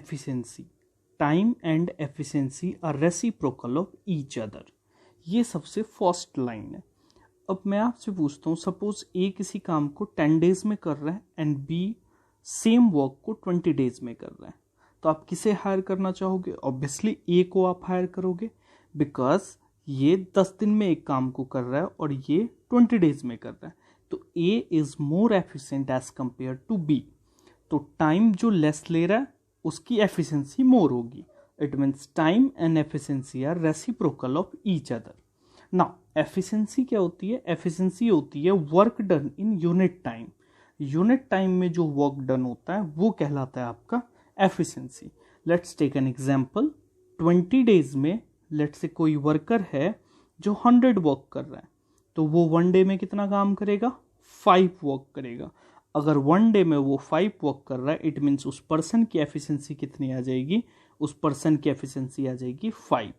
efficiency. Time and efficiency are reciprocal of each other. ये सबसे first line है. अब मैं आपसे पूछता हूँ, सपोज ए किसी काम को 10 डेज में कर रहा है एंड बी सेम वर्क को 20 डेज में कर रहा है, तो आप किसे हायर करना चाहोगे? ऑब्वियसली ए को आप हायर करोगे, बिकॉज ये 10 दिन में एक काम को कर रहा है और ये 20 डेज में कर रहा है. तो A is more efficient as compare to B. तो टाइम जो लेस ले रहा है उसकी एफिशिएंसी मोर होगी. It means time and efficiency are reciprocal of each other. Now efficiency क्या होती है? एफिशिएंसी होती है work done in unit time. Unit time में जो वर्क डन होता है वो कहलाता है आपका efficiency. Let's take an example. 20 days में लेट्स से कोई वर्कर है जो 100 वर्क कर रहा है, तो वो 1 डे में कितना काम करेगा? 5 वर्क करेगा. अगर 1 डे में वो 5 वर्क कर रहा है, इट मीन्स उस पर्सन की एफिशिएंसी कितनी आ जाएगी? उस पर्सन की एफिशिएंसी आ जाएगी 5.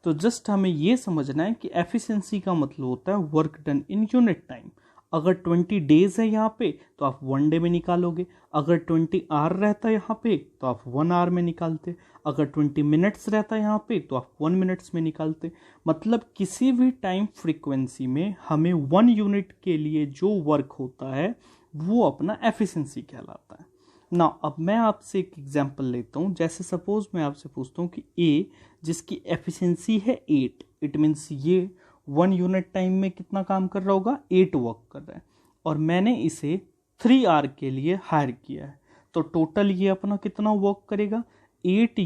तो जस्ट हमें ये समझना है कि एफिशिएंसी का मतलब होता है work done in unit time. अगर 20 डेज है यहाँ पे तो आप 1 डे में निकालोगे. अगर 20 आवर रहता है यहाँ पे तो आप 1 आवर में निकालते. अगर 20 मिनट्स रहता है यहाँ पे तो आप 1 मिनट्स में निकालते. मतलब किसी भी टाइम फ्रीक्वेंसी में हमें 1 यूनिट के लिए जो वर्क होता है वो अपना एफिशिएंसी कहलाता है. ना अब मैं आपसे एक एग्जांपल लेता हूँ. जैसे सपोज मैं आपसे पूछता हूँ कि ए जिसकी एफिशिएंसी है 8, इट मीन्स ये 1 यूनिट टाइम में कितना काम कर रहा होगा? 8 वर्क कर रहा है, और मैंने इसे 3 आवर के लिए हायर किया है. तो टोटल ये अपना कितना वर्क करेगा? 8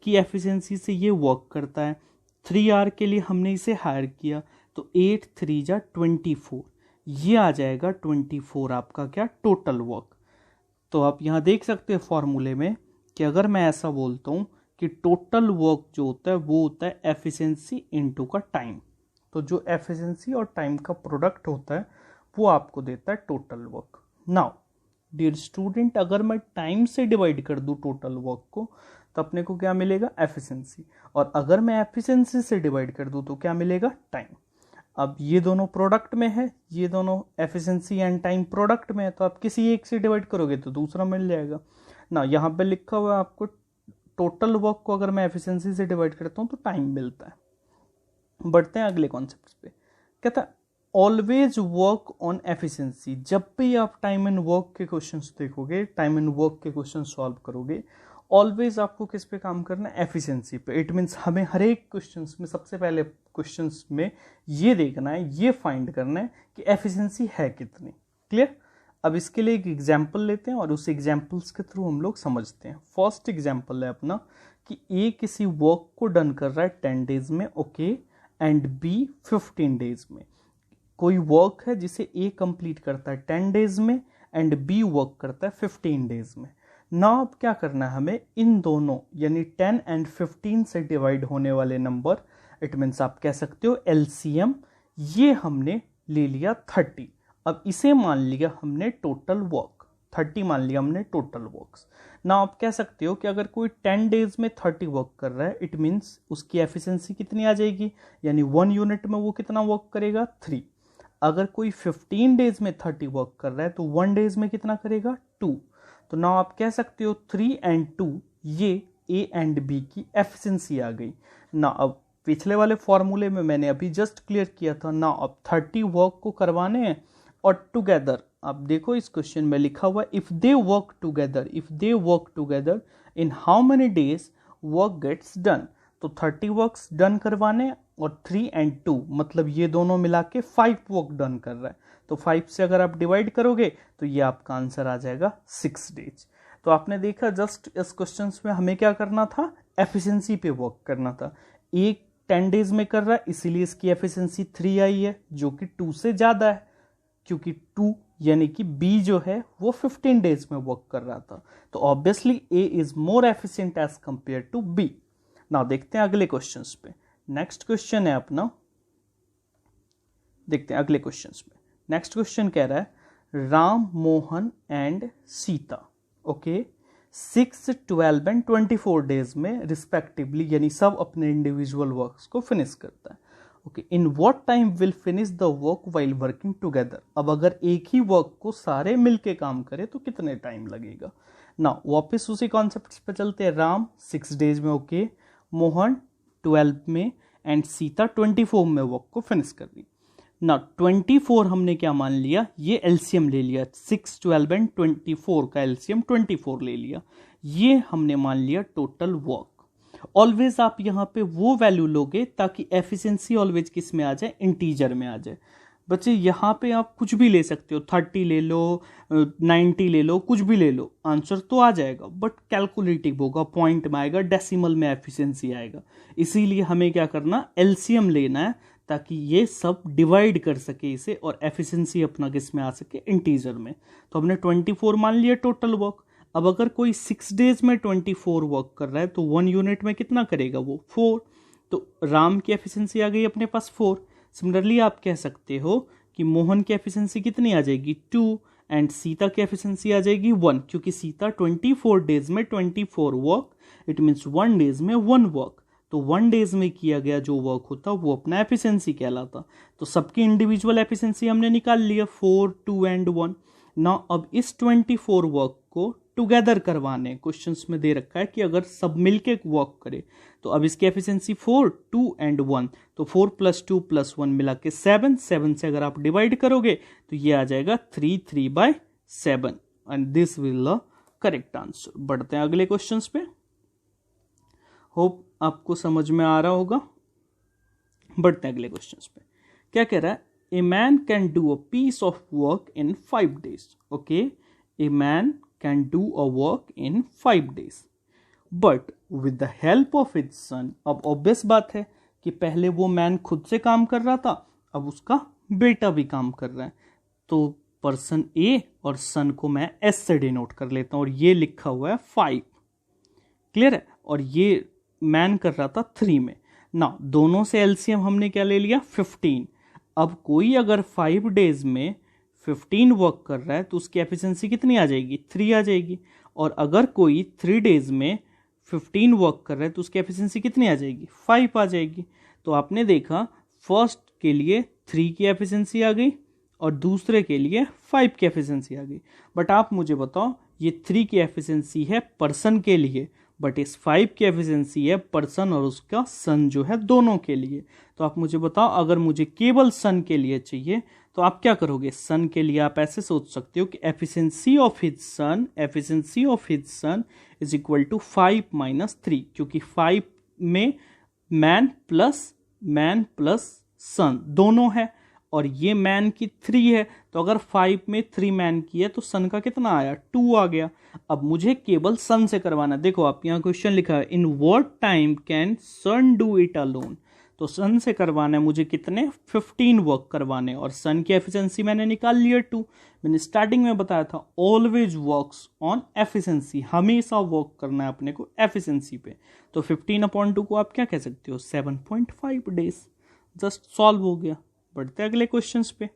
की एफिशिएंसी से ये वर्क करता है. 3 आवर के लिए हमने इसे हायर किया, तो 8 3 जा 24. ये आ जाएगा 24 आपका क्या? Total work. तो आप यहाँ देख सकते हैं फॉर्मूले में कि अगर मैं ऐसा बोलता हूँ कि टोटल वर्क जो होता है वो होता है एफिशिएंसी इनटू का टाइम. तो जो एफिशिएंसी और टाइम का प्रोडक्ट होता है वो आपको देता है total work. Now dear student, अगर मैं टाइम से डिवाइड कर दूँ टोटल वर्क को तो अपने को क्या मिलेगा? एफिशिएंसी. और अगर मैं एफिशिएंसी से डिवाइड कर दूँ तो क्या मिलेगा? टाइम. अब ये दोनों प्रोडक्ट में है, ये दोनों एफिशिएंसी एंड टाइम प्रोडक्ट में है, तो आप किसी एक से डिवाइड करोगे तो दूसरा मिल जाएगा ना. यहाँ पे लिखा हुआ है आपको टोटल वर्क को अगर मैं एफिशिएंसी से डिवाइड करता हूँ तो टाइम मिलता है. बढ़ते हैं अगले कॉन्सेप्ट पे. कहता है ऑलवेज वर्क ऑन एफिशिएंसी. जब भी आप टाइम एंड वर्क के क्वेश्चंस देखोगे, टाइम एंड वर्क के क्वेश्चन सॉल्व करोगे, ऑलवेज आपको किस पे काम करना है? एफिशिएंसी पे. इट मीन्स हमें हर एक क्वेश्चंस में सबसे पहले क्वेश्चंस में ये देखना है, ये फाइंड करना है कि एफिशिएंसी है कितनी. क्लियर? अब इसके लिए एक एग्जांपल लेते हैं और उस एग्जांपल्स के थ्रू हम लोग समझते हैं. फर्स्ट एग्जांपल है अपना कि ए किसी वर्क को डन कर रहा है 10 डेज में, ओके, एंड बी 15 डेज में. कोई वर्क है जिसे ए कंप्लीट करता है 10 डेज में एंड बी वर्क करता है 15 डेज में. ना अब क्या करना है हमें? इन दोनों यानी 10 एंड 15 से डिवाइड होने वाले नंबर, इट मीन्स आप कह सकते हो एलसीएम, ये हमने ले लिया 30. अब इसे मान लिया हमने टोटल वर्क, 30 मान लिया हमने टोटल वर्क्स. ना आप कह सकते हो कि अगर कोई 10 डेज में 30 वर्क कर रहा है, इट मीन्स उसकी एफिशिएंसी कितनी आ जाएगी? यानी 1 यूनिट में वो कितना वर्क करेगा? 3. अगर कोई 15 डेज में 30 वर्क कर रहा है तो 1 डेज में कितना करेगा? 2. तो ना आप कह सकते हो 3 एंड 2 ये ए एंड बी की एफिशिएंसी आ गई ना. अब पिछले वाले फॉर्मूले में मैंने अभी जस्ट क्लियर किया था ना. अब 30 वर्क को करवाने हैं और टुगेदर, आप देखो इस क्वेश्चन में लिखा हुआ if they work together in how many days work gets done. तो 30 वर्क्स डन करवाने और 3 एंड 2 मतलब ये दोनों मिला के 5 वर्क डन कर रहा है. तो 5 से अगर आप डिवाइड करोगे तो ये आपका आंसर आ जाएगा 6 डेज. तो आपने देखा जस्ट इस क्वेश्चन में हमें क्या करना था? एफिशिएंसी पे वर्क करना था. एक 10 डेज में कर रहा है इसीलिए इसकी एफिशिएंसी 3 आई है, जो कि 2 से ज्यादा है, क्योंकि 2 यानी कि बी जो है वो 15 डेज में वर्क कर रहा था. तो obviously A is more efficient as compare to B. ना देखते हैं अगले क्वेश्चंस पे. नेक्स्ट क्वेश्चन है अपना, देखते हैं अगले क्वेश्चंस में. नेक्स्ट क्वेश्चन कह रहा है Ram, Mohan and Sita, okay, 6, 12 and 24 days में रिस्पेक्टिवली, यानी सब अपने इंडिविजुअल वर्क्स को फिनिश करता है. Okay, in what time will finish the work while working together. अब अगर एक ही वर्क को सारे मिलके काम करे तो कितने टाइम लगेगा? ना वापस उसी कॉन्सेप्ट पे चलते हैं। राम 6 डेज में ओके, मोहन 12 में एंड सीता 24 में वर्क को फिनिश कर दी। ना 24 हमने क्या मान लिया, ये एलसीएम ले लिया, 6, 12 एंड 24 का एलसीएम 24 ले लिया, ये हमने मान लिया टोटल वर्क। ऑलवेज आप यहाँ पे वो वैल्यू लोगे ताकि एफिशिएंसी ऑलवेज किस में आ जाए, इंटीजर में आ जाए। बच्चे यहाँ पे आप कुछ भी ले सकते हो, 30 ले लो, 90 ले लो, कुछ भी ले लो, आंसर तो आ जाएगा, बट कैलकुलेटिव होगा, पॉइंट में आएगा, डेसिमल में एफिशिएंसी आएगा। इसीलिए हमें क्या करना, एलसीएम लेना है ताकि ये सब डिवाइड कर सके इसे और एफिशिएंसी अपना किस में आ सके, इंटीजर में। तो हमने 24 मान लिया टोटल वर्क। अब अगर कोई 6 डेज में 24 वर्क कर रहा है तो 1 यूनिट में कितना करेगा वो, 4। तो राम की एफिशिएंसी आ गई अपने पास 4। सिमिलरली आप कह सकते हो कि मोहन की एफिशिएंसी कितनी आ जाएगी, 2 एंड सीता की एफिशिएंसी आ जाएगी 1, क्योंकि सीता 24 डेज में 24 वर्क, इट मीन्स 1 डेज में 1 वर्क। तो 1 डेज में किया गया जो वर्क होता वो अपना एफिशिएंसी कहलाता। तो सबकी इंडिविजुअल एफिशिएंसी हमने निकाल लिया, 4, 2 एंड 1। ना अब इस 24 वर्क को टुगेदर करवाने, क्वेश्चंस में दे रखा है कि अगर सब मिलके वर्क करे, तो अब इसकी एफिशिएंसी 4, 2 एंड 1, तो 4 + 2 + 1 मिला के 7 से अगर आप डिवाइड करोगे तो ये आ जाएगा 3/7 and this will the correct answer. बढ़ते हैं अगले क्वेश्चंस पे, होप आपको समझ में आ रहा होगा। बढ़ते हैं अगले क्वेश्चंस पे, क्या कह रहा है, a man can do a piece of work in 5 days। Okay, a man can do a work in 5 days but with the help of his son। अब ऑब्वियस बात है कि पहले वो मैन खुद से काम कर रहा था, अब उसका बेटा भी काम कर रहा है, तो पर्सन ए और सन को मैं एस से डिनोट कर लेता हूं और ये लिखा हुआ है 5। क्लियर है, और ये मैन कर रहा था 3 में। ना दोनों से एलसीएम हमने क्या ले लिया, 15। अब कोई अगर 5 डेज में 15 वर्क कर रहा है तो उसकी एफिशिएंसी कितनी आ जाएगी, 3 आ जाएगी। और अगर कोई 3 डेज में 15 वर्क कर रहा है तो उसकी एफिशिएंसी कितनी आ जाएगी, 5 आ जाएगी। तो आपने देखा फर्स्ट के लिए 3 की एफिशिएंसी आ गई और दूसरे के लिए 5 की एफिशिएंसी आ गई। बट आप मुझे बताओ, ये 3 की एफिशिएंसी है पर्सन के लिए, बट इस 5 की एफिशिएंसी है पर्सन और उसका सन जो है, दोनों के लिए। तो आप मुझे बताओ, अगर मुझे केवल सन के लिए चाहिए तो आप क्या करोगे, सन के लिए आप ऐसे सोच सकते हो कि efficiency of his son is equal to 5 - 3, क्योंकि 5 में मैन प्लस सन दोनों है और ये मैन की 3 है, तो अगर 5 में 3 मैन की है तो सन का कितना आया, 2 आ गया। अब मुझे केवल सन से करवाना, देखो आप यहाँ क्वेश्चन लिखा है, in what time can son do it alone. तो सन से करवाना है मुझे कितने, 15 वर्क करवाने, और सन की एफिशिएंसी मैंने निकाल लिया 2। मैंने स्टार्टिंग में बताया था ऑलवेज वर्क्स ऑन एफिशिएंसी, हमेशा वर्क करना है अपने को एफिशिएंसी पे। तो 15/2 को आप क्या कह सकते हो, 7.5 डेज। जस्ट सॉल्व हो गया। बढ़ते अगले क्वेश्चंस पे।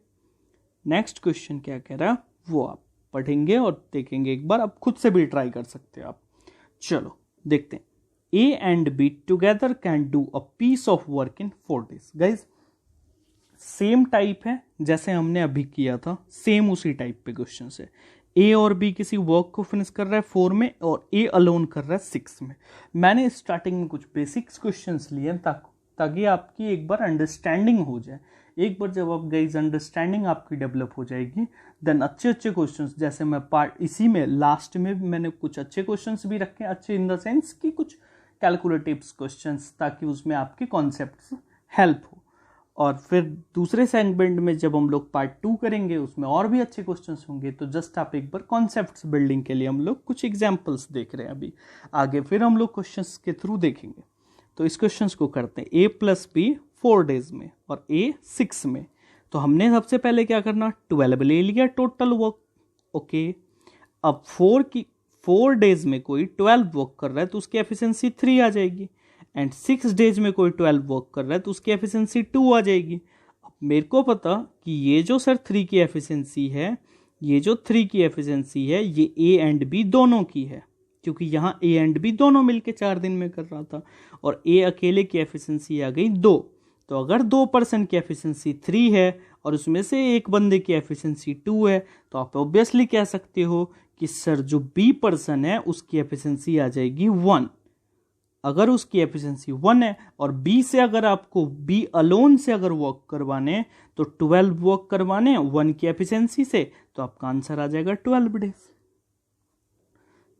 नेक्स्ट क्वेश्चन क्या कह रहा है वो आप पढ़ेंगे और देखेंगे एक बार, आप खुद से भी ट्राई कर सकते हो आप। चलो देखते हैं, A and B together can do a piece of work in 4 days। Guys same type है जैसे हमने अभी किया था, सेम उसी टाइप पे क्वेश्चन है। A और B किसी वर्क को फिनिश कर रहा है 4 में और A अलोन कर रहा है 6 में। मैंने स्टार्टिंग में कुछ बेसिक्स क्वेश्चंस लिए ताकि आपकी एक बार अंडरस्टैंडिंग हो जाए। एक बार जब आप गाइज अंडरस्टैंडिंग आपकी डेवलप हो जाएगी, देन अच्छे क्वेश्चंस, जैसे मैं पार्ट इसी में लास्ट में मैंने कुछ अच्छे क्वेश्चंस भी रखे, अच्छे इन द सेंस कि कुछ कैलकुलेटिव्स क्वेश्चंस, ताकि उसमें आपके कॉन्सेप्ट्स हेल्प हो। और फिर दूसरे सेगमेंट में जब हम लोग पार्ट 2 करेंगे उसमें और भी अच्छे क्वेश्चंस होंगे। तो जस्ट आप एक बार कॉन्सेप्ट्स बिल्डिंग के लिए हम लोग कुछ एग्जांपल्स देख रहे हैं अभी, आगे फिर हम लोग क्वेश्चंस के थ्रू देखेंगे। तो इस क्वेश्चंस को करते हैं, A + B 4 डेज में और A 6 में। तो हमने सबसे पहले क्या करना, 12 ले लिया टोटल वर्क। ओके, अब 4 डेज में कोई 12 वर्क कर रहा है तो उसकी एफिशिएंसी 3 आ जाएगी, एंड 6 डेज में कोई 12 वर्क कर रहा है तो उसकी एफिशिएंसी 2 आ जाएगी। अब मेरे को पता कि ये जो सर 3 की एफिशिएंसी है, ये A एंड B दोनों की है, क्योंकि यहाँ A एंड B दोनों मिलके 4 दिन में कर रहा था, और A अकेले की एफिशिएंसी आ गई 2। तो अगर 2% की एफिशिएंसी 3 है और उसमें से एक बंदे की एफिशिएंसी 2 है, तो आप ऑब्वियसली कह सकते हो कि सर जो बी पर्सन है उसकी एफिशिएंसी आ जाएगी 1। अगर उसकी एफिशिएंसी 1 है और बी से अगर आपको बी अलोन से अगर वर्क करवाने हैं तो 12 वर्क करवाने हैं 1 की एफिशिएंसी से, तो आपका आंसर आ जाएगा 12 डेज।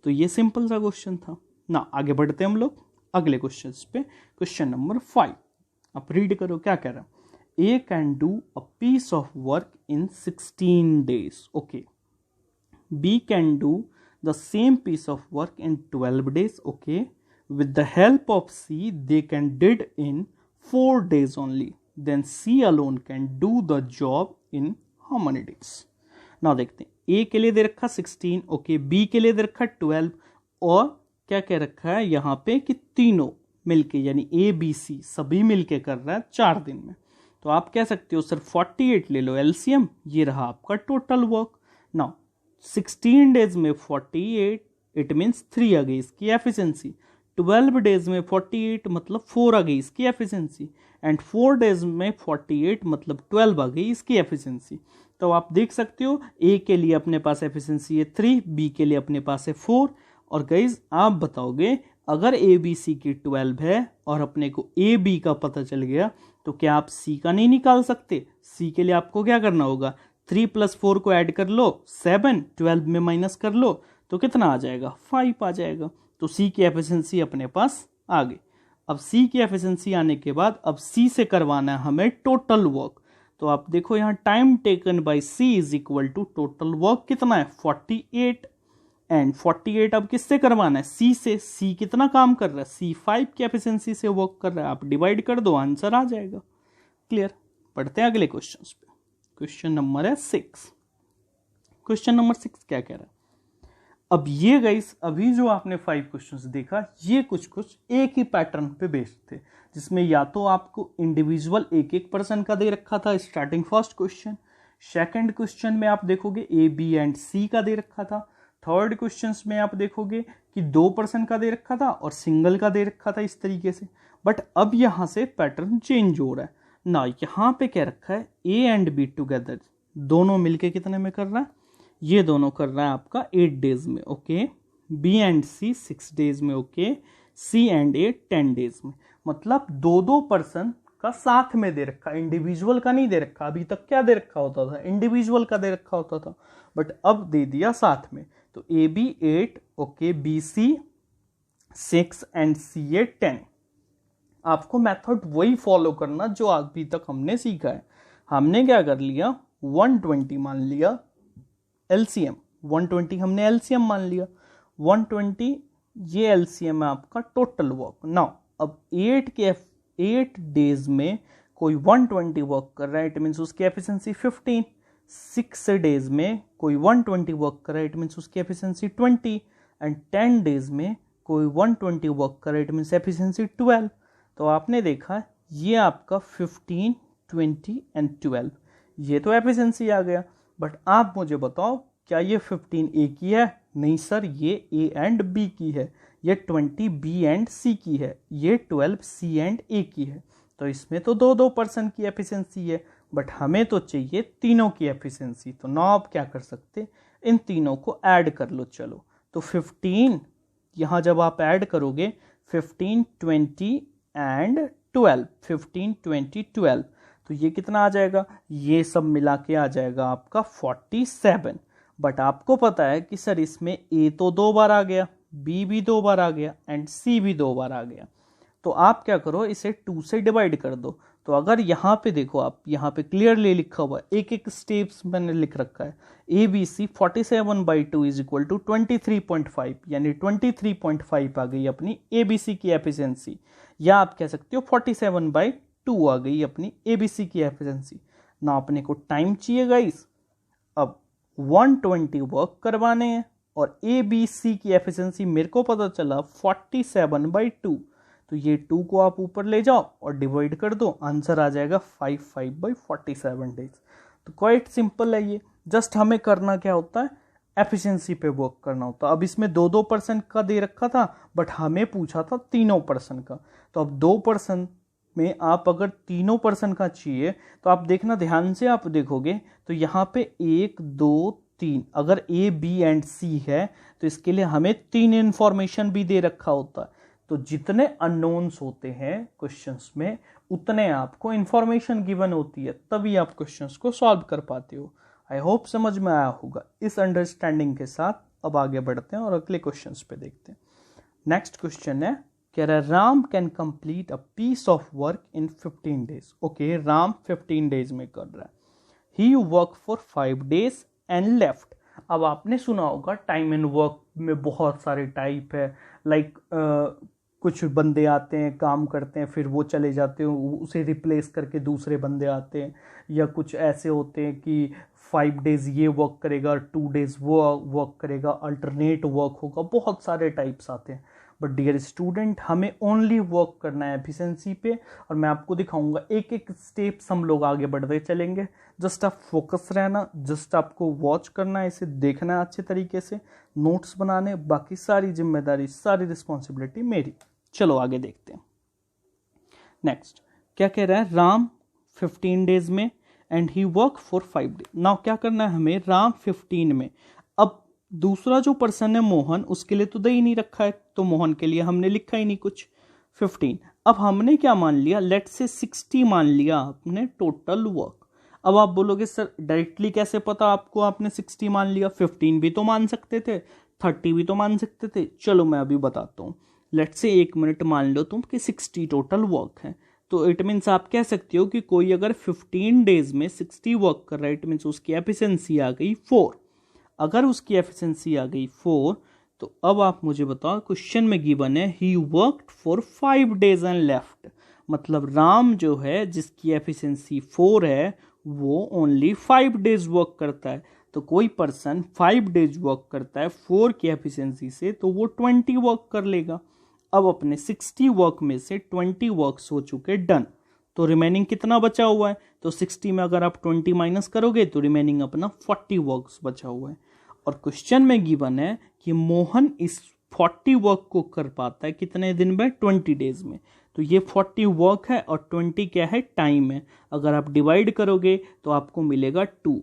तो ये सिंपल सा क्वेश्चन था ना। आगे बढ़ते हैं हम लोग अगले क्वेश्चन पे। क्वेश्चन नंबर 5, आप रीड करो क्या कह रहा है। A can do a piece of work in 16 days। Okay, B can do the same piece of work in 12 days। Okay, with the help of C they can did in 4 days only, then C alone can do the job in how many days। now देखते हैं, A के लिए दे रखा 16, okay, B के लिए दे रखा 12, और क्या कह रखा है यहाँ पे कि तीनों मिलके यानी A B C सभी मिलके कर रहा है 4 दिन में। तो आप कह सकते हो सर 48 ले लो एलसीएम, ये रहा आपका टोटल वर्क। नाउ 16 डेज में 48, इट मीन्स 3 आ गई इसकी एफिशिएंसी। 12 डेज में 48 मतलब 4 आ गई इसकी एफिशिएंसी, एंड 4 डेज में 48 मतलब 12 आ गई इसकी एफिशिएंसी। तो आप देख सकते हो ए के लिए अपने पास एफिशिएंसी है 3, बी के लिए अपने पास है 4। और गाइज आप बताओगे अगर ए बी सी की 12 है और अपने को ए बी का पता चल गया तो क्या आप सी का नहीं निकाल सकते। सी के लिए आपको क्या करना होगा, 3 + 4 को ऐड कर लो 7, 12 में माइनस कर लो तो कितना आ जाएगा, 5 आ जाएगा। तो सी की एफिशिएंसी अपने पास आ गई। अब सी की एफिशिएंसी आने के बाद अब सी से करवाना है हमें टोटल वर्क। तो आप देखो यहाँ time taken by C is equal to total work कितना है 48, एंड 48 अब किससे करवाना है, सी से। सी कितना काम कर रहा है, सी 5 की एफिशिएंसी से वर्क कर रहा है, आप डिवाइड कर दो आंसर आ जाएगा। क्लियर। पढ़ते हैं अगले क्वेश्चन पे। क्वेश्चन नंबर है 6। क्वेश्चन नंबर 6 क्या कह रहा है। अब ये गाइस अभी जो आपने 5 क्वेश्चंस देखा ये कुछ एक ही पैटर्न पे बेस्ड थे, जिसमें या तो आपको इंडिविजुअल एक पर्सन का दे रखा था starting first question, second question में आप देखोगे ए बी एंड सी का दे रखा था, थर्ड क्वेश्चन में आप देखोगे कि 2 पर्सन का दे रखा था और सिंगल का दे रखा था इस तरीके से। बट अब यहां से पैटर्न चेंज हो रहा है ना। यहाँ पे क्या रखा है, ए एंड बी टुगेदर दोनों मिलके कितने में कर रहा है, ये दोनों कर रहा है आपका 8 डेज में। Okay, B and C 6 days में। Okay, C and A 10 days में। मतलब 2 पर्सन का साथ में दे रखा, इंडिविजुअल का नहीं दे रखा। अभी तक क्या दे रखा होता था, इंडिविजुअल का दे रखा होता था, बट अब दे दिया साथ में। तो A B 8, okay, B C 6 and C A 10। आपको मेथड वही फॉलो करना जो अभी तक हमने सीखा है। हमने क्या कर लिया, 120 मान लिया एलसीएम, 120 हमने एलसीएम मान लिया, 120 ये एलसीएम है आपका टोटल वर्क। नाउ अब 8 डेज में कोई 120 वर्क कर रहा है, इट मीन्स उसकी एफिशिएंसी 15। 6 डेज में कोई 120 वर्क कर रहा है, इट मीन्स उसकी एफिशिएंसी 20, एंड 10 डेज में कोई 120 वर्क कर रहा है, इट मीन्स एफिशिएंसी 12। तो आपने देखा ये आपका 15, 20 एंड 12 ये तो एफिशिएंसी आ गया। बट आप मुझे बताओ क्या ये 15 ए की है, नहीं सर ये ए एंड बी की है, ये 20 बी एंड सी की है, ये 12 सी एंड ए की है। तो इसमें तो 2 पर्सन की एफिशिएंसी है, बट हमें तो चाहिए तीनों की एफिशिएंसी। तो ना आप क्या कर सकते, इन तीनों को ऐड कर लो। चलो तो 15 यहाँ जब आप ऐड करोगे 15, 20 एंड 12, 15, 20, 12 तो ये कितना आ जाएगा, ये सब मिला के आ जाएगा आपका 47। बट आपको पता है कि सर इसमें ए तो 2 बार आ गया, बी भी 2 बार आ गया एंड सी भी 2 बार आ गया। तो आप क्या करो, इसे 2 से डिवाइड कर दो। तो अगर यहाँ पे देखो, आप यहाँ पे क्लियरली लिखा हुआ है, एक स्टेप्स मैंने लिख रखा है, A B C 47/2 is equal to 23.5, यानी 23.5 आ गई अपनी ए बी सी की एफिशिएंसी, या आप कह सकते हो 47/2 आ गई अपनी एबीसी की एफिशिएंसी। ना अपने को टाइम चाहिए गाइस, अब 120 वर्क करवाने हैं और एबीसी की एफिशिएंसी मेरे को पता चला 47/2। तो ये 2 को आप ऊपर ले जाओ और डिवाइड कर दो, आंसर आ जाएगा 55/47 डेज। तो क्वाइट सिंपल है ये। जस्ट हमें करना क्या होता है, एफिशिएंसी पे वर्क करना होता है। अब इसमें 2 पर्सन का दे रखा था, बट हमें पूछा था 3 पर्सन का। तो अब 2 पर्सन में आप अगर 3 पर्सन का चाहिए तो आप देखना ध्यान से, आप देखोगे तो यहाँ पे 1, 2, 3, अगर ए बी एंड सी है तो इसके लिए हमें 3 इंफॉर्मेशन भी दे रखा होता है। तो जितने अननोन्स होते हैं क्वेश्चंस में उतने आपको इंफॉर्मेशन गिवन होती है, तभी आप क्वेश्चंस को सॉल्व कर पाते हो। आई होप समझ में आया होगा। इस अंडरस्टैंडिंग के साथ अब आगे बढ़ते हैं और अगले क्वेश्चंस पे देखते हैं। नेक्स्ट क्वेश्चन है, कह रहा है Ram can complete a piece of work in 15 days. Okay, Ram 15 days में कर रहा है। He work for 5 days and left. अब आपने सुना होगा टाइम एंड वर्क में बहुत सारे टाइप है, लाइक कुछ बंदे आते हैं काम करते हैं फिर वो चले जाते हैं, उसे रिप्लेस करके दूसरे बंदे आते हैं, या कुछ ऐसे होते हैं कि 5 डेज ये वर्क करेगा, 2 डेज वो वर्क करेगा, अल्टरनेट वर्क होगा, बहुत सारे टाइप्स आते हैं। बट डियर स्टूडेंट, हमें ओनली वर्क करना है एफिशिएंसी पे, और मैं आपको दिखाऊंगा एक एक स्टेप्स हम लोग आगे बढ़ते चलेंगे। जस्ट आप फोकस रहना, जस्ट आपको वॉच करना है, इसे देखना है अच्छे तरीके से, नोट्स बनाने, बाकी सारी जिम्मेदारी सारी रिस्पॉन्सिबिलिटी मेरी। चलो आगे देखते हैं। नेक्स्ट क्या कह रहा है, राम 15 डेज में and he work for 5 days. Now क्या करना है हमें, राम 15 में। अब दूसरा जो पर्सन है मोहन, उसके लिए तो दे ही नहीं रखा है, तो मोहन के लिए हमने लिखा ही नहीं कुछ 15। अब हमने क्या मान लिया, लेट से 60 मान लिया आपने टोटल वर्क। अब आप बोलोगे सर डायरेक्टली कैसे पता आपको, आपने 60 मान लिया, 15 भी तो मान सकते थे, 30 भी तो मान सकते थे। चलो मैं अभी बताता हूँ। लेट से 1 मिनट मान लो तुम कि 60 टोटल वर्क है, तो इट मीन्स आप कह सकते हो कि कोई अगर 15 डेज में 60 वर्क कर रहा है, इट मीन्स उसकी एफिशिएंसी आ गई 4। अगर उसकी एफिशिएंसी आ गई 4, तो अब आप मुझे बताओ, क्वेश्चन में गिवन है he worked for 5 days and left. मतलब राम जो है जिसकी एफिशिएंसी 4 है वो ओनली 5 डेज वर्क करता है। तो कोई पर्सन 5 डेज वर्क करता है 4 की एफिशिएंसी से, तो वो 20 वर्क कर लेगा। अब अपने 60 वर्क में से 20 वर्क्स हो चुके डन, तो रिमेनिंग कितना बचा हुआ है, तो 60 में अगर आप 20 माइनस करोगे तो रिमेनिंग अपना 40 वर्क्स बचा हुआ है। और क्वेश्चन में गिवन है कि मोहन इस 40 वर्क को कर पाता है कितने दिन में, 20 डेज में। तो ये 40 वर्क है और 20 क्या है, टाइम है। अगर आप डिवाइड करोगे तो आपको मिलेगा 2।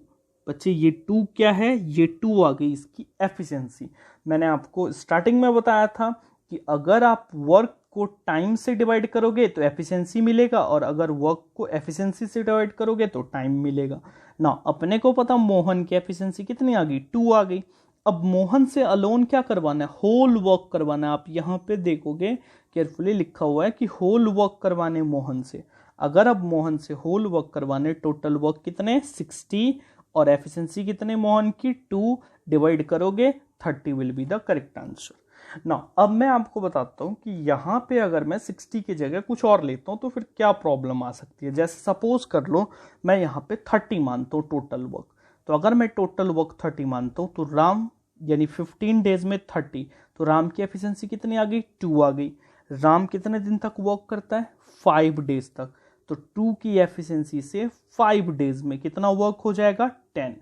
बच्चे ये 2 क्या है, ये 2 आ गई इसकी एफिशिएंसी। मैंने आपको स्टार्टिंग में बताया था कि अगर आप वर्क को टाइम से डिवाइड करोगे तो एफिशिएंसी मिलेगा, और अगर वर्क को एफिशिएंसी से डिवाइड करोगे तो टाइम मिलेगा ना। अपने को पता मोहन की एफिशिएंसी कितनी आ गई, 2 आ गई। अब मोहन से अलोन क्या करवाना है, होल वर्क करवाना है। आप यहाँ पे देखोगे केयरफुली लिखा हुआ है कि होल वर्क करवाने मोहन से। अगर अब मोहन से होल वर्क करवाने, टोटल वर्क कितने 60 और एफिशिएंसी कितने मोहन की 2, डिवाइड करोगे 30 will be the correct answer. ना अब मैं आपको बताता हूं कि यहां पे अगर मैं 60 की जगह कुछ और लेता हूं तो फिर क्या प्रॉब्लम आ सकती है। जैसे सपोज कर लो मैं यहां पे 30 मानता हूं टोटल वर्क, तो अगर मैं टोटल वर्क 30 मानता हूं तो राम यानी 15 डेज में 30, तो राम की एफिशिएंसी कितनी आ गई, 2 आ गई। राम कितने दिन तक वर्क करता है, 5 डेज तक, तो 2 की एफिशिएंसी से 5 डेज में कितना वर्क हो जाएगा, 10।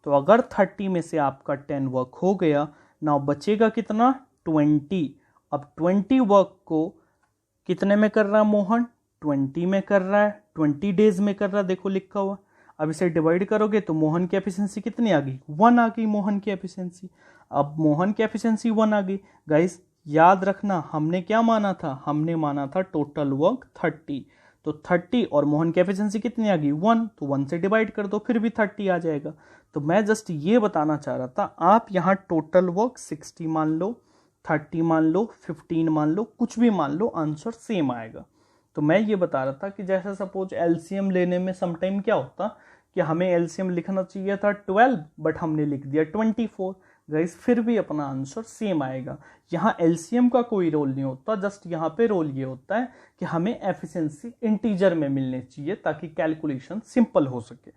तो अगर 30 में से आपका 10 वर्क हो गया, ना बचेगा कितना, 20। अब 20 वर्क को कितने में कर रहा है मोहन, 20 में कर रहा है, 20 डेज में कर रहा है, देखो लिखा हुआ। अब इसे डिवाइड करोगे तो मोहन की एफिशिएंसी कितनी आ गई, 1 आ गई मोहन की एफिशिएंसी। अब मोहन की एफिशिएंसी 1 आ गई। गाइस याद रखना हमने क्या माना था, हमने माना था टोटल वर्क 30, तो 30 और मोहन की एफिशिएंसी कितनी आ गई, 1, तो 1 से डिवाइड कर दो फिर भी 30 आ जाएगा। तो मैं जस्ट ये बताना चाह रहा था, आप यहाँ टोटल वर्क 60 मान लो, 30 मान लो, 15 मान लो, कुछ भी मान लो, आंसर सेम आएगा। तो मैं ये बता रहा था कि जैसे सपोज एलसीएम लेने में समटाइम क्या होता कि हमें एलसीएम लिखना चाहिए था 12 बट हमने लिख दिया 24। गाइस फिर भी अपना आंसर सेम आएगा। यहाँ एलसीएम का कोई रोल नहीं होता, जस्ट यहाँ पे रोल ये होता है कि हमें एफिशिएंसी इंटीजर में मिलनी चाहिए ताकि कैलकुलेशन सिंपल हो सके।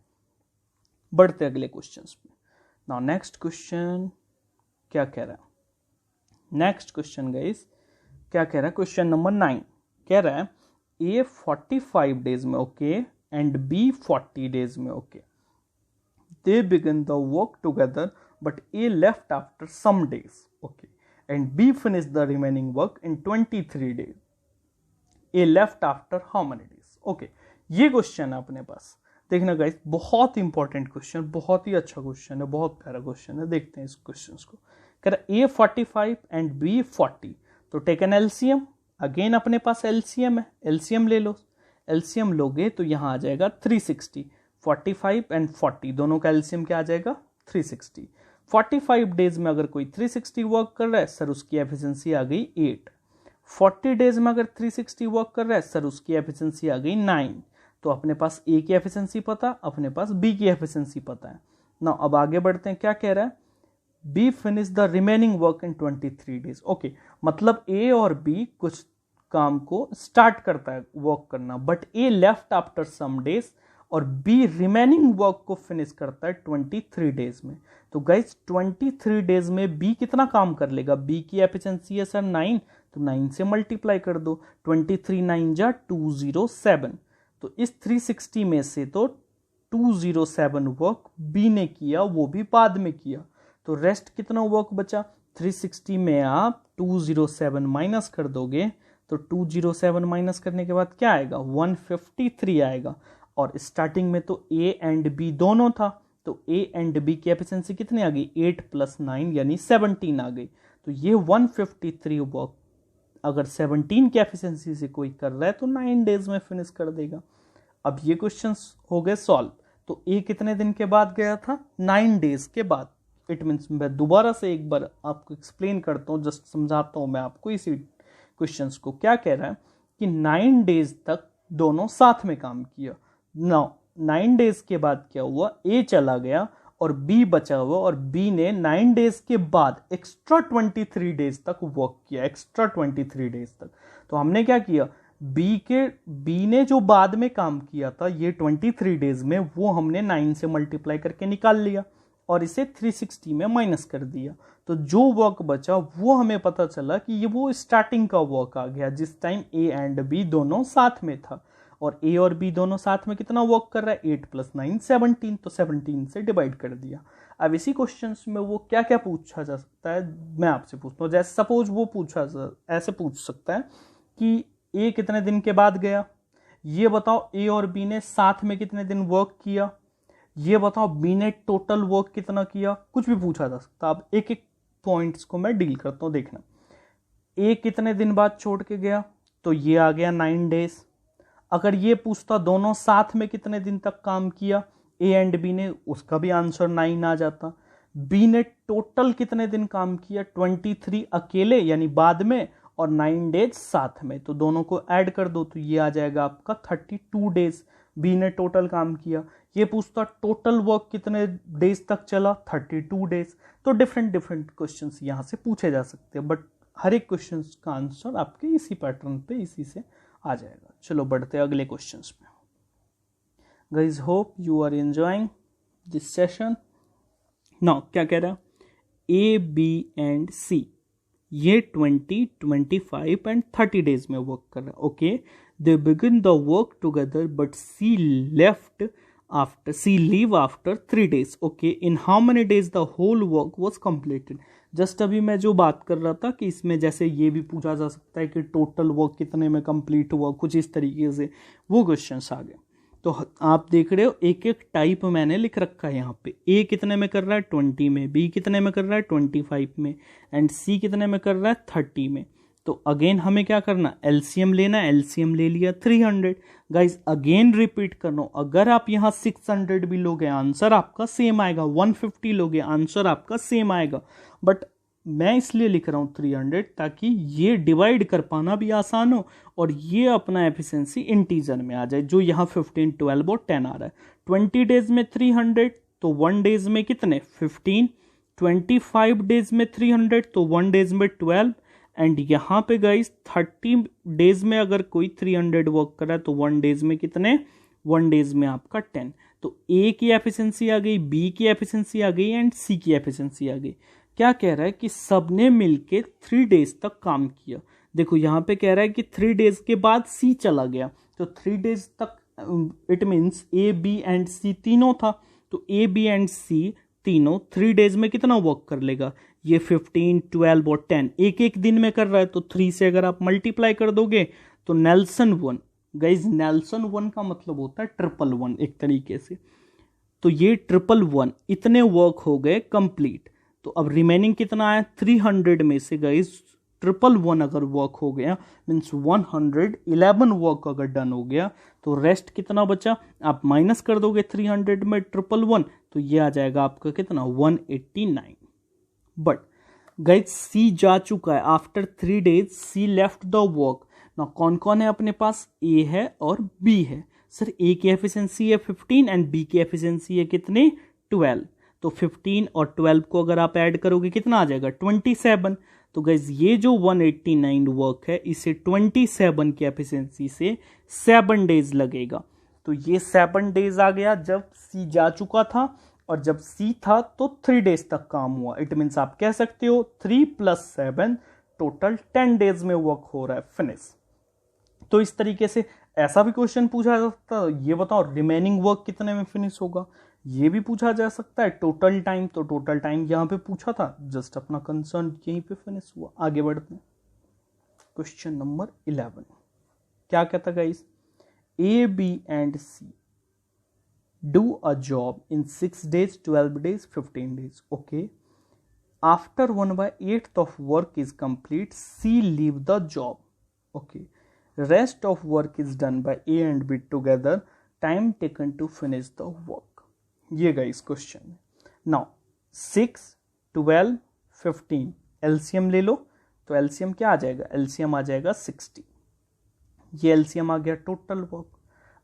बढ़ते अगले क्वेश्चंस पे। नाउ नेक्स्ट क्वेश्चन क्या कह रहा है, नेक्स्ट क्वेश्चन गाइस क्या कह रहा है, क्वेश्चन नंबर 9 कह रहा है ए 45 डेज में ओके एंड बी 40 डेज में okay, they began the work together but A left after some days okay and B finish the remaining work in 23 days, A left after how many days. Okay ये question है अपने पास। देखना guys, बहुत important question, बहुत ही अच्छा question है, बहुत प्यारा क्वेश्चन है। देखते हैं इस क्वेश्चन को। कह रहा ए 45 एंड बी 40, तो टेक एन एलसीएम। अगेन अपने पास एलसीएम है, एलसीएम ले लो। एलसीएम लोगे तो यहाँ आ जाएगा 360। 45 एंड 40 दोनों का एलसीएम क्या आ जाएगा? 360। 45 डेज में अगर कोई 360 वर्क कर रहा है सर, उसकी एफिशिएंसी आ गई 8। 40 डेज में अगर 360 वर्क कर रहा है सर, उसकी एफिशिएंसी आ गई 9। तो अपने पास ए की एफिशिएंसी पता, अपने पास बी की एफिशिएंसी पता है ना। अब आगे बढ़ते हैं, क्या कह रहा है? B finish the remaining work in 23 days. Okay, मतलब ए और बी कुछ काम को स्टार्ट करता है वर्क करना, but A left after some days और बी रिमेनिंग वर्क को फिनिश करता है 23 डेज में। तो गाइज 23 डेज में बी कितना काम कर लेगा? बी की एफिशिएंसी है सर 9, तो 9 से मल्टीप्लाई कर दो। 23 9 जा 207। तो इस 360 में से तो 207 वर्क बी ने किया, वो भी बाद में किया। तो रेस्ट कितना वर्क बचा? 360 में आप 207 माइनस कर दोगे तो 207 माइनस करने के बाद क्या आएगा? 153 आएगा। और स्टार्टिंग में तो ए एंड बी दोनों था, तो ए एंड बी की एफिशिएंसी कितनी आ गई? 8 + 9 यानी 17 आ गई। तो ये 153 वर्क अगर 17 की एफिशिएंसी से कोई कर रहा है तो 9 डेज में फिनिश कर देगा। अब ये क्वेश्चंस हो गए सॉल्व। तो ए कितने दिन के बाद गया था? 9 डेज के बाद। इट मीन्स मैं दोबारा से एक बार आपको एक्सप्लेन करता हूँ, जस्ट समझाता हूँ मैं आपको इसी क्वेश्चंस को। क्या कह रहा है कि 9 डेज तक दोनों साथ में काम किया। 9 डेज के बाद क्या हुआ? ए चला गया और बी बचा हुआ, और बी ने 9 डेज के बाद एक्स्ट्रा 23 डेज तक वर्क किया, एक्स्ट्रा 23 डेज तक। तो हमने क्या किया? बी ने जो बाद में काम किया था ये 23 डेज में, वो हमने 9 से मल्टीप्लाई करके निकाल लिया और इसे 360 में माइनस कर दिया। तो जो वर्क बचा वो हमें पता चला कि ये वो स्टार्टिंग का वर्क आ गया जिस टाइम ए एंड बी दोनों साथ में था। और ए और बी दोनों साथ में कितना वर्क कर रहा है? 8 + 9 17। तो 17 से डिवाइड कर दिया। अब इसी क्वेश्चन में वो क्या क्या पूछा जा सकता है, मैं आपसे पूछता हूँ। जैसे सपोज वो ऐसे पूछ सकता है कि ए कितने दिन के बाद गया, ये बताओ ए और बी ने साथ में कितने दिन वर्क किया, ये बताओ बी ने टोटल वर्क कितना किया, कुछ भी पूछा जा सकता है। अब एक एक पॉइंट्स को मैं डील करता हूँ, देखना। ए कितने दिन बाद छोड़ के गया, तो ये आ गया 9 डेज। अगर ये पूछता दोनों साथ में कितने दिन तक काम किया ए एंड बी ने, उसका भी आंसर 9 आ जाता। बी ने टोटल कितने दिन काम किया? 23 अकेले यानी बाद में, और 9 डेज साथ में, तो दोनों को ऐड कर दो तो ये आ जाएगा आपका 32 डेज बी ने टोटल काम किया। ये पूछता टोटल वर्क कितने डेज तक चला? 32 डेज। तो डिफरेंट डिफरेंट क्वेश्चंस यहाँ से पूछे जा सकते हैं, बट हर एक क्वेश्चन का आंसर आपके इसी पैटर्न पे इसी से आ जाएगा। चलो बढ़ते हैं अगले क्वेश्चंस पे। Guys hope you are enjoying this session. Now क्या कह रहा है? ए बी एंड सी ये 20, 25 एंड 30 डेज में वर्क कर रहा है। Okay, they begin the work together but C leave after 3 days. Okay, in how many days the whole work was completed? Just अभी मैं जो बात कर रहा था कि इसमें जैसे ये भी पूछा जा सकता है कि टोटल वर्क कितने में कंप्लीट हुआ, कुछ इस तरीके से वो क्वेश्चंस आ गए। तो आप देख रहे हो एक एक टाइप मैंने लिख रखा है यहाँ पे। ए कितने में कर रहा है? 20 में। बी कितने में कर रहा है? 25 में। एंड सी कितने में कर रहा है? 30 में। तो अगेन हमें क्या करना? एलसीएम लेना। एलसीएम ले लिया 300। गाइज अगेन रिपीट करना, अगर आप यहाँ 600 भी लोगे आंसर आपका सेम आएगा, 150 लोगे आंसर आपका सेम आएगा। बट मैं इसलिए लिख रहा हूँ 300 ताकि ये डिवाइड कर पाना भी आसान हो और ये अपना एफिशिएंसी इंटीजर में आ जाए, जो यहाँ 15, 12 और 10 आ रहा है। 20 डेज में 300 तो 1 डेज में कितने? 15। 25 डेज में 300 तो 1 डेज में 12। एंड यहाँ पे गाइस 30 डेज में अगर कोई 300 वर्क कर रहा है तो 1 डेज में कितने? 1 डेज में आपका 10। तो ए की एफिशिएंसी आ गई, बी की एफिशिएंसी आ गई एंड सी की एफिशिएंसी आ गई। क्या कह रहा है कि सबने मिलके 3 डेज तक काम किया। देखो यहाँ पे कह रहा है कि 3 डेज के बाद सी चला गया, तो 3 डेज तक it means A B and C तीनों था। तो ए बी एंड सी तीनों 3 डेज में कितना वर्क कर लेगा? ये 15, 12 और 10 एक एक दिन में कर रहा है, तो 3 से अगर आप मल्टीप्लाई कर दोगे तो नेल्सन 1 गाइज नेल्सन 1 का मतलब होता है 111 एक तरीके से। तो ये 111 इतने वर्क हो गए कंप्लीट। तो अब रिमेनिंग कितना आया 300 में से गाइज 111 अगर वर्क हो गया मीन्स 111 वर्क अगर डन हो गया तो रेस्ट कितना बचा, आप माइनस कर दोगे 300 में 111 तो ये आ जाएगा आपका कितना 189। बट गाइज सी जा चुका है after 3 days C left the work. ना कौन कौन है अपने पास, ए है और बी है। सर ए की एफिशिएंसी है 15 एंड बी की एफिशिएंसी है कितनी 12। तो 15 और 12 को अगर आप ऐड करोगे कितना आ जाएगा 27। तो गाइज ये जो 189 वर्क है इसे 27 की एफिशिएंसी से 7 days लगेगा। तो ये 7 days आ गया जब सी जा चुका था, और जब सी था तो 3 days तक काम हुआ। इट मीन्स आप कह सकते हो 3 + 7 टोटल 10 days में वर्क हो रहा है फिनिश। तो इस तरीके से ऐसा भी क्वेश्चन पूछा जा सकता है, ये बताओ रिमेनिंग वर्क कितने में फिनिश होगा, ये भी पूछा जा सकता है। टोटल टाइम, तो टोटल टाइम यहाँ पे पूछा था, जस्ट अपना कंसर्न यहीं पे फिनिश हुआ। आगे बढ़ते हैं क्वेश्चन नंबर 11। क्या कहता guys, A B and C do a job in 6 days, 12 days, 15 days. Okay. After 1/8 of work is complete, C leave the job. Okay. Rest of work is done by A and B together. Time taken to finish the work. ये guys question है. Now 6, 12, 15 LCM ले लो, तो LCM क्या आ जाएगा, LCM आ जाएगा 60। ये LCM आ गया total work.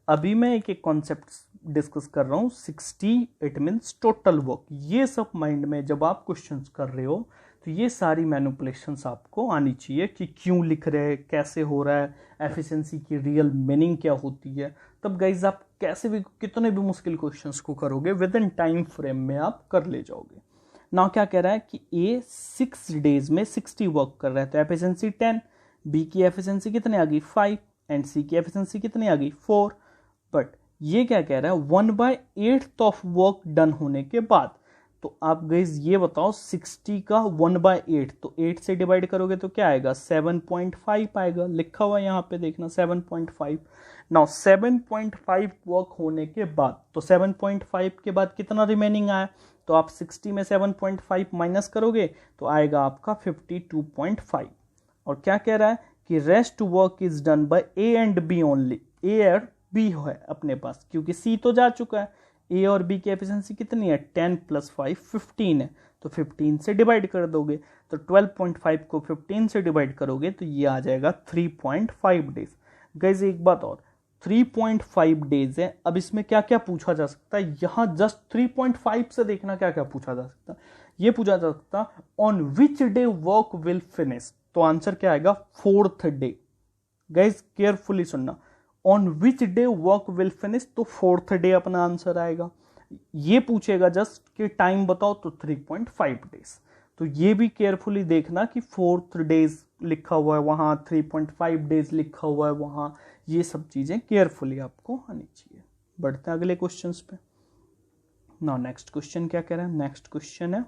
अभी मैं एक एक कॉन्सेप्ट डिस्कस कर रहा हूँ। 60 इट मीन्स टोटल वर्क। ये सब माइंड में जब आप क्वेश्चंस कर रहे हो तो ये सारी मैनिपुलेशंस आपको आनी चाहिए कि क्यों लिख रहे हैं, कैसे हो रहा है, एफिशिएंसी की रियल मीनिंग क्या होती है। तब गाइज आप कैसे भी कितने भी मुश्किल क्वेश्चंस को करोगे विद इन टाइम फ्रेम में आप कर ले जाओगे। ना क्या कह रहा है कि ए 6 days में 60 वर्क कर रहा है तो एफिशिएंसी 10, बी की एफिशिएंसी कितनी आ गई 5 एंड सी की एफिशिएंसी कितनी आ गई 4। बट ये क्या कह रहा है 1/8 ऑफ वर्क डन होने के बाद। तो आप गाइस ये बताओ 60 का 1/8 तो 8 से डिवाइड करोगे तो क्या आएगा 7.5 आएगा। लिखा हुआ यहाँ पे देखना 7.5। नाउ 7.5 वर्क होने के बाद, तो 7.5 के बाद कितना रिमेनिंग आया, तो आप 60 में 7.5 माइनस करोगे तो आएगा आपका 52.5। और क्या कह रहा है कि rest work is done by A and B only. A और बी है अपने पास, क्योंकि सी तो जा चुका है। ए और बी की एफिशिएंसी कितनी है 10 + 5 15 है, तो 15 से डिवाइड कर दोगे तो 12.5 को 15 से डिवाइड करोगे तो ये आ जाएगा 3.5 days। गाइस एक बात और, 3.5 days है। अब इसमें क्या क्या पूछा जा सकता है, यहाँ जस्ट 3.5 से देखना क्या क्या पूछा जा सकता है। ये पूछा जा सकता on which day work will finish, तो आंसर क्या आएगा 4th day। गाइस केयरफुली सुनना, on which day work will finish, तो 4th day अपना आंसर आएगा। ये पूछेगा जस्ट कि टाइम बताओ तो 3.5 days। तो ये भी केयरफुली देखना कि 4th days लिखा हुआ है वहाँ, 3.5 days लिखा हुआ है वहाँ, ये सब चीज़ें केयरफुली आपको आनी चाहिए। बढ़ते हैं अगले क्वेश्चंस पे। ना नेक्स्ट क्वेश्चन क्या कह रहा है, नेक्स्ट क्वेश्चन है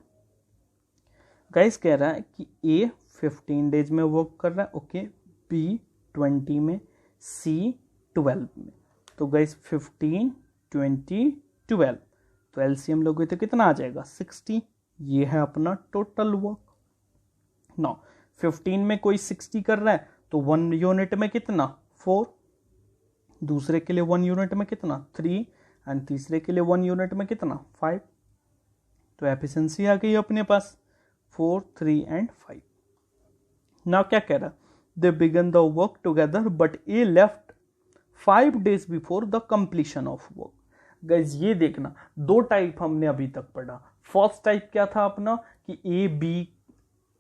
गाइस कह रहा है कि ए 15 days में वर्क कर रहा है, ओके, बी 20 में, सी 12 में। तो गाइस 15, 20, 12 तो एलसीएम लोगे तो कितना आ जाएगा 60। ये है अपना टोटल वर्क। नाउ 15 में कोई 60 कर रहा है तो 1 यूनिट में कितना 4, दूसरे के लिए 1 यूनिट में कितना 3 एंड तीसरे के लिए 1 यूनिट में कितना 5। तो एफिशिएंसी आ गई अपने पास 4, 3 एंड 5। नाउ क्या कह रहा है, दे began the work together but A left 5 days before the completion of work. Guys ये देखना, दो टाइप हमने अभी तक पढ़ा। फर्स्ट टाइप क्या था अपना कि ए बी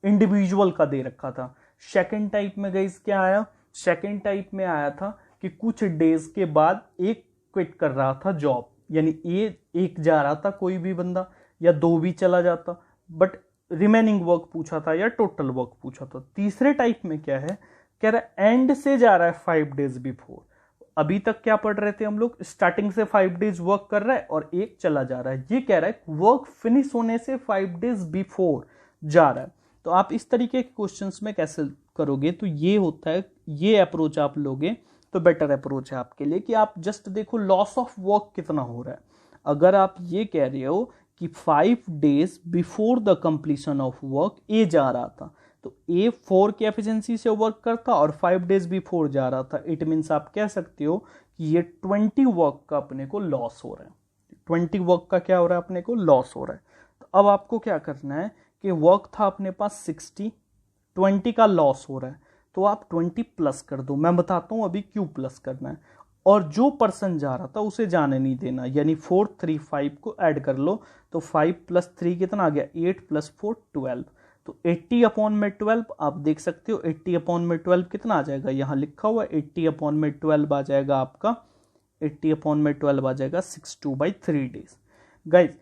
इंडिविजुअल का दे रखा था। सेकंड टाइप में गाइज क्या आया, सेकंड टाइप में आया था कि कुछ डेज के बाद एक क्विट कर रहा था जॉब, यानी एक जा रहा था कोई भी बंदा, या 2 भी चला जाता, बट रिमेनिंग वर्क पूछा था या टोटल वर्क पूछा था। तीसरे टाइप में क्या है, कह रहा है एंड से जा रहा है 5 days बिफोर। अभी तक क्या पढ़ रहे थे हम लोग, स्टार्टिंग से 5 days वर्क कर रहा है और एक चला जा रहा है। ये कह रहा है वर्क फिनिश होने से 5 days बिफोर जा रहा है। तो आप इस तरीके के क्वेश्चंस में कैसे करोगे, तो ये होता है, ये अप्रोच आप लोगे तो बेटर अप्रोच है आपके लिए कि आप जस्ट देखो लॉस ऑफ वर्क कितना हो रहा है। अगर आप ये कह रहे हो कि 5 days before the completion of work A जा रहा था, तो ए 4 की एफिशिएंसी से वर्क करता और 5 days बिफोर जा रहा था, इट मीन्स आप कह सकते हो कि ये 20 वर्क का अपने को लॉस हो रहा है। 20 वर्क का क्या हो रहा है, अपने को लॉस हो रहा है। तो अब आपको क्या करना है कि वर्क था अपने पास 60, 20 का लॉस हो रहा है, तो आप 20 प्लस कर दो। मैं बताता हूँ अभी क्यों प्लस करना है। और जो पर्सन जा रहा था उसे जाने नहीं देना, यानी 435 को ऐड कर लो, तो 5 + 3 कितना आ गया, 8 + 4 12। तो 80/12 आप देख सकते हो 80/12 कितना आ जाएगा, यहाँ लिखा हुआ 80/12 आ जाएगा आपका, 80/12 आ जाएगा 62/3 days। गाइज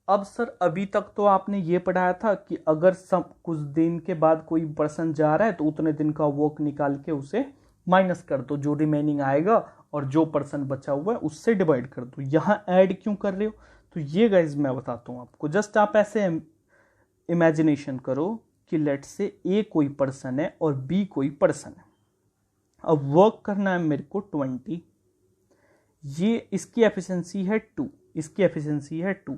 अब सर अभी तक तो आपने ये पढ़ाया था कि अगर सब कुछ दिन के बाद कोई पर्सन जा रहा है तो उतने दिन का वर्क निकाल के उसे माइनस कर दो, जो रिमेनिंग आएगा और जो पर्सन बचा हुआ है उससे डिवाइड कर दो। यहाँ ऐड क्यों कर रहे हो, तो ये गाइज मैं बताता हूँ आपको। जस्ट आप ऐसे इमेजिनेशन करो कि लेट से ए कोई पर्सन है और बी कोई पर्सन है। अब वर्क करना है मेरे को 20, ये इसकी एफिशिएंसी है 2, इसकी एफिशिएंसी है 2,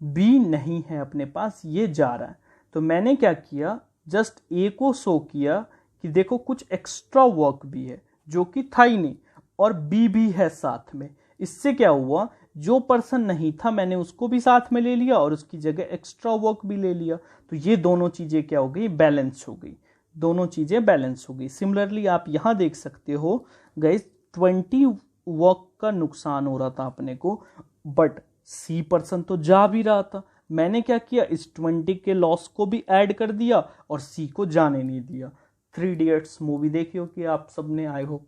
बी नहीं है अपने पास, ये जा रहा है। तो मैंने क्या किया, जस्ट ए को शो किया कि देखो कुछ एक्स्ट्रा वर्क भी है जो कि था ही नहीं, और बी भी है साथ में। इससे क्या हुआ, जो पर्सन नहीं था मैंने उसको भी साथ में ले लिया और उसकी जगह एक्स्ट्रा वर्क भी ले लिया। तो ये दोनों चीजें क्या हो गई, बैलेंस हो गई, दोनों चीजें बैलेंस हो गई। सिमिलरली आप यहां देख सकते हो गाइस 20 वर्क का नुकसान हो रहा था अपने को, बट सी पर्सन तो जा भी रहा था। मैंने क्या किया, इस 20 के लॉस को भी ऐड कर दिया और सी को जाने नहीं दिया। 3 Idiots मूवी देखी हो कि आप सबने, आई होप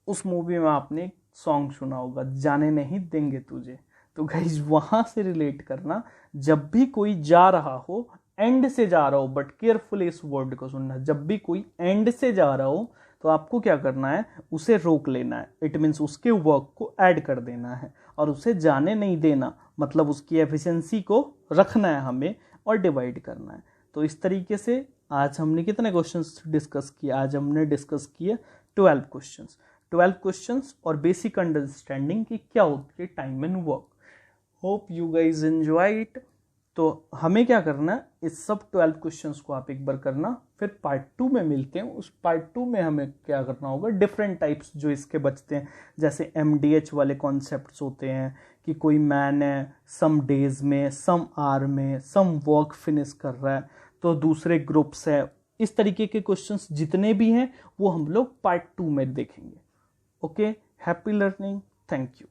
उस मूवी में आपने सॉन्ग सुना होगा, जाने नहीं देंगे तुझे। तो गाइस वहां से रिलेट करना, जब भी कोई जा रहा हो, एंड से जा रहा हो, बट केयरफुली इस वर्ड को सुनना, जब भी कोई एंड से जा रहा हो तो आपको क्या करना है, उसे रोक लेना है। इट मीन्स उसके वर्क को ऐड कर देना है और उसे जाने नहीं देना, मतलब उसकी एफिशिएंसी को रखना है हमें और डिवाइड करना है। तो इस तरीके से आज हमने कितने क्वेश्चंस डिस्कस किए, आज हमने डिस्कस किए 12 क्वेश्चंस। 12 क्वेश्चंस और बेसिक अंडरस्टैंडिंग की क्या होती है time and work. Hope you guys enjoy it. तो हमें क्या करना है, इस सब 12 क्वेश्चंस को आप एक बार करना, फिर पार्ट 2 में मिलते हैं। उस पार्ट 2 में हमें क्या करना होगा, डिफरेंट टाइप्स जो इसके बचते हैं, जैसे MDH वाले कॉन्सेप्ट्स होते हैं कि कोई मैन है सम डेज में, सम आवर में, सम वर्क फिनिश कर रहा है, तो दूसरे ग्रुप्स है। इस तरीके के क्वेश्चंस जितने भी हैं वो हम लोग पार्ट 2 में देखेंगे। Okay, happy learning, thank you.